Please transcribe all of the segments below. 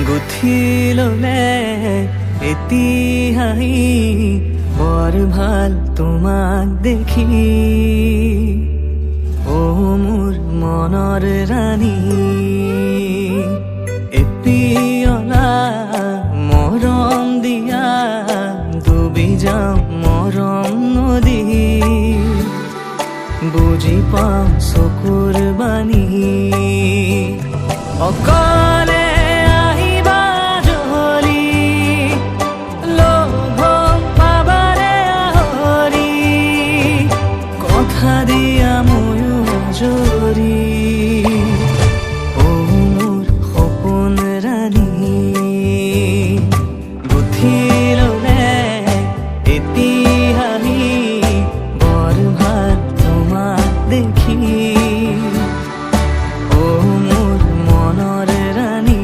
গুঠি ললে এতিয়াই বৰ ভাল তোমাক দেখি। অ মোৰ মনৰ ৰাণী, এপিয়লা মৰম দিয়া ডুবি যাওঁ মৰম নদী। বুজি পাওঁ চকুৰ বাণী, অকলে আহিবা জলি লভ পাবাৰে আহৰি। কথা দিয়া ময়ো জৰি, অ মোৰ সপোন ৰাণী। গুঠি ললে এতিয়াই বৰ ভাল তোমাক দেখি। অ মোৰ মনৰ ৰাণী।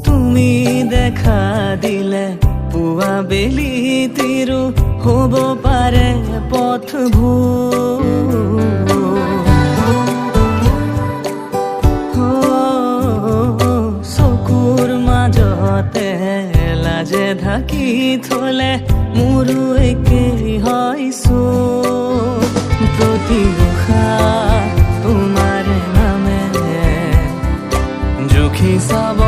তুমি দেখা দিলে পুৱা বেলি তিৰো হ'ব পাৰে পথবোৰ। চকুৰ মাজতে লাজে ঢাকি থলে মোৰো একেই হৈছো। প্ৰতি উশাহ তোমাৰ নামে জুখি চাব